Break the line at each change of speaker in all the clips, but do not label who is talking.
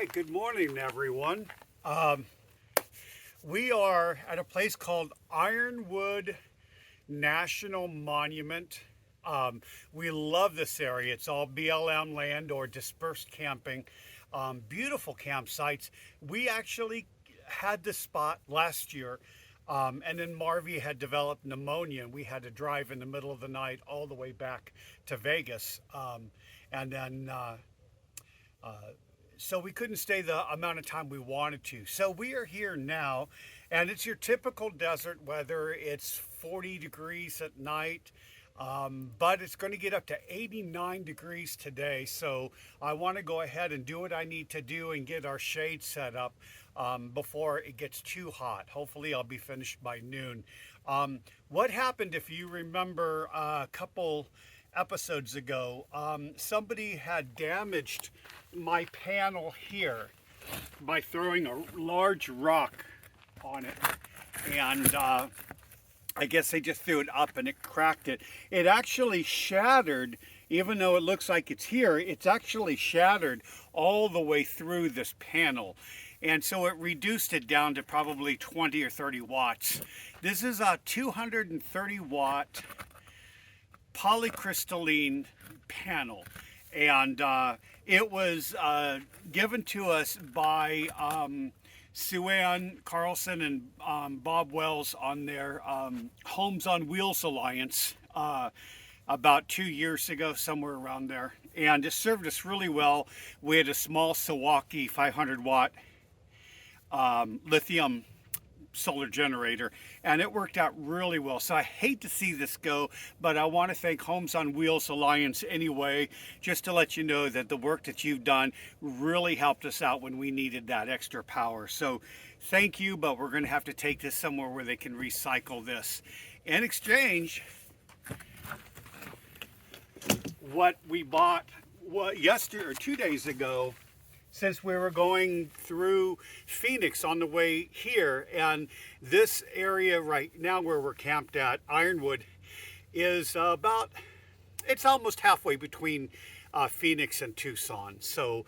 right, good morning, everyone. We are at a place called Ironwood National Monument. We love this area. It's all BLM land or dispersed camping. Beautiful campsites. We actually had this spot last year, and then Marvy had developed pneumonia, and we had to drive in the middle of the night all the way back to Vegas. And then so we couldn't stay the amount of time we wanted to. So we are here now, and it's your typical desert weather. It's 40 degrees at night, but it's going to get up to 89 degrees today. So I want to go ahead and do what I need to do and get our shade set up before it gets too hot. Hopefully I'll be finished by noon. What happened, if you remember a couple episodes ago, somebody had damaged my panel here by throwing a large rock on it, and I guess they just threw it up and it cracked it. It actually shattered, even though it looks like it's here, it's actually shattered all the way through this panel. And so it reduced it down to probably 20 or 30 watts. This is a 230 watt polycrystalline panel, and it was given to us by Sue Ann Carlson and Bob Wells on their Homes on Wheels Alliance about 2 years ago, somewhere around there. And it served us really well. We had a small Milwaukee 500 watt lithium solar generator, and it worked out really well. So I hate to see this go, but I want to thank Homes on Wheels Alliance anyway, just to let you know that the work that you've done really helped us out when we needed that extra power. So thank you, but we're going to have to take this somewhere where they can recycle this. In exchange, what we bought yesterday or 2 days ago, since we were going through Phoenix on the way here, and this area right now where we're camped at, Ironwood, is it's almost halfway between Phoenix and Tucson. So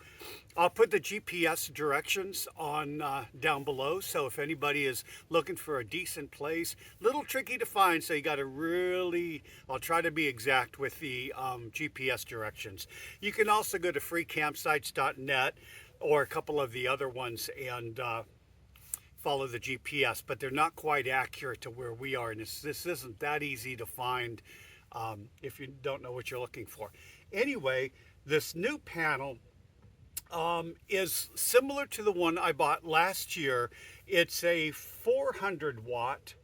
I'll put the GPS directions on down below, so if anybody is looking for a decent place, little tricky to find, so you got to really, I'll try to be exact with the GPS directions. You can also go to freecampsites.net or a couple of the other ones and follow the GPS, but they're not quite accurate to where we are, and this isn't that easy to find if you don't know what you're looking for. Anyway, this new panel is similar to the one I bought last year. It's a 400 watt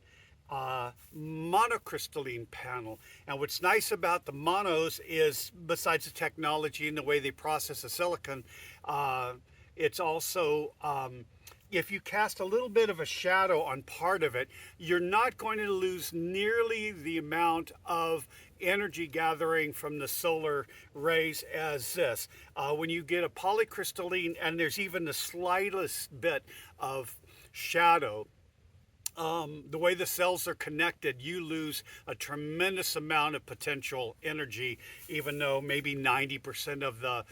monocrystalline panel, and what's nice about the monos is, besides the technology and the way they process the silicon, it's also if you cast a little bit of a shadow on part of it, you're not going to lose nearly the amount of energy gathering from the solar rays as this. When you get a polycrystalline and there's even the slightest bit of shadow, the way the cells are connected, you lose a tremendous amount of potential energy, even though maybe 90% of the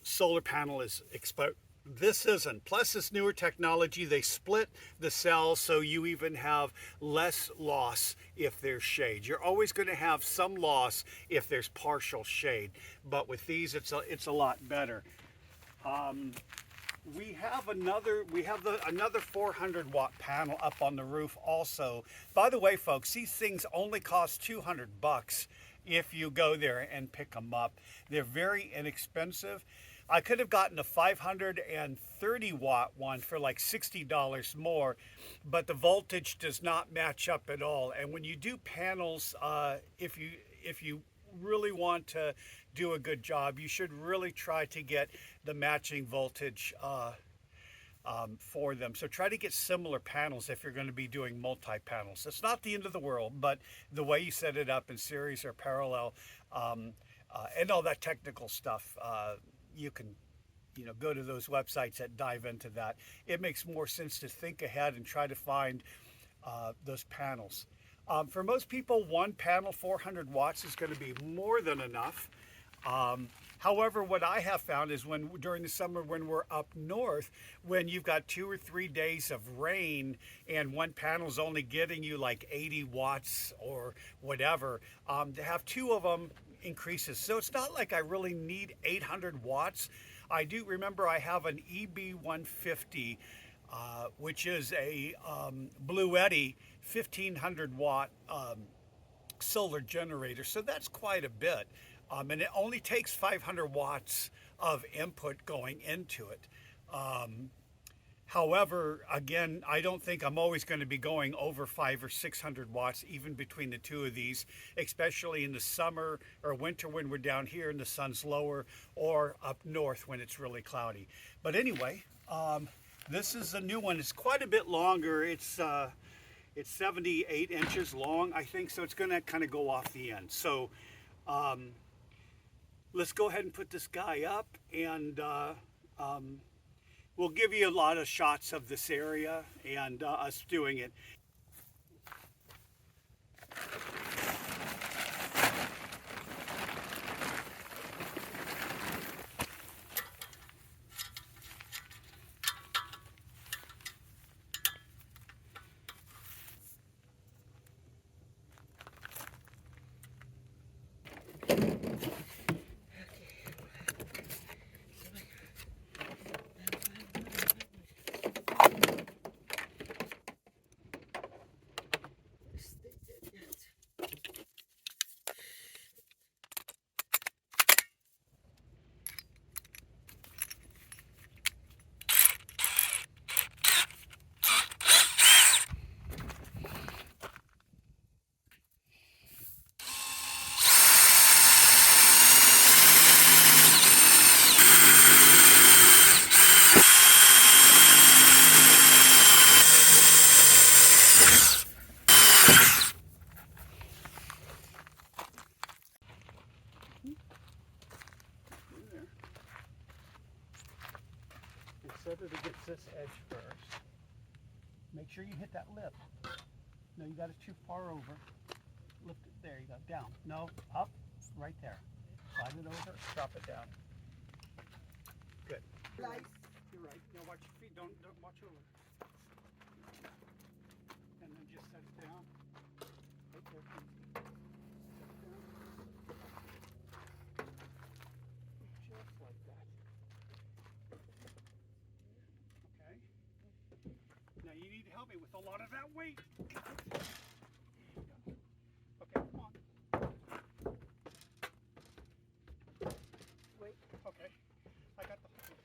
solar panel is exposed. This isn't. Plus this newer technology, they split the cells so you even have less loss if there's shade. You're always going to have some loss if there's partial shade, but with these it's a lot better. We have another 400 watt panel up on the roof also. By the way, folks, these things only cost $200 if you go there and pick them up. They're very inexpensive. I could have gotten a 530 watt one for like $60 more, but the voltage does not match up at all. And when you do panels, if you really want to do a good job, you should really try to get the matching voltage for them. So try to get similar panels if you're going to be doing multi-panels. It's not the end of the world, but the way you set it up in series or parallel, and all that technical stuff, you can go to those websites that dive into that. It makes more sense to think ahead and try to find those panels. For most people, one panel, 400 watts, is going to be more than enough. However, what I have found is when during the summer when we're up north, when you've got 2 or 3 days of rain and one panel's only getting you like 80 watts or whatever, to have two of them increases. So it's not like I really need 800 watts. I do remember I have an EB150, which is a Blue Eddy 1500 watt solar generator. So that's quite a bit. And it only takes 500 watts of input going into it. However, again, I don't think I'm always going to be going over 500 or 600 watts, even between the two of these, especially in the summer or winter when we're down here and the sun's lower, or up north when it's really cloudy. But anyway, this is a new one. It's quite a bit longer. It's 78 inches long, I think, so it's going to kind of go off the end. So let's go ahead and put this guy up, and we'll give you a lot of shots of this area and us doing it. Set it against this edge first. Make sure you hit that lip. No, you got it too far over. Lift it. There you go. Down. No, up. Right there. Slide it over. Drop it down. Good. You're right. Now watch your feet. Don't watch over. And then just set it down. Right there. Set it down. Just like that. Now you need to help me with a lot of that weight. Okay, come on. Wait, okay. I got the hook.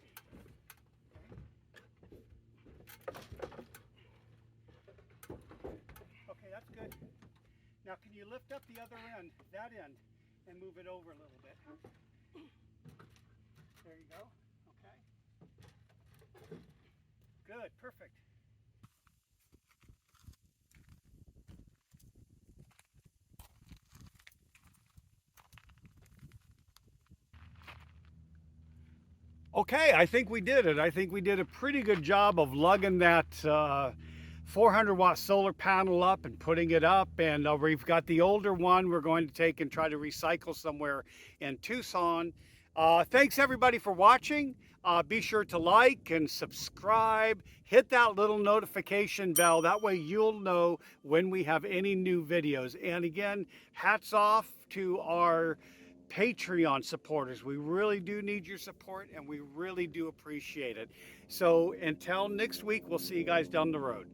Okay, that's good. Now can you lift up the other end, that end, and move it over a little bit? There you go. Okay. Good, perfect. Okay, I think we did it. I think we did a pretty good job of lugging that 400 watt solar panel up and putting it up. And we've got the older one we're going to take and try to recycle somewhere in Tucson. Thanks everybody for watching. Be sure to like and subscribe. Hit that little notification bell. That way you'll know when we have any new videos. And again, hats off to our Patreon supporters. We really do need your support and we really do appreciate it. So until next week, we'll see you guys down the road.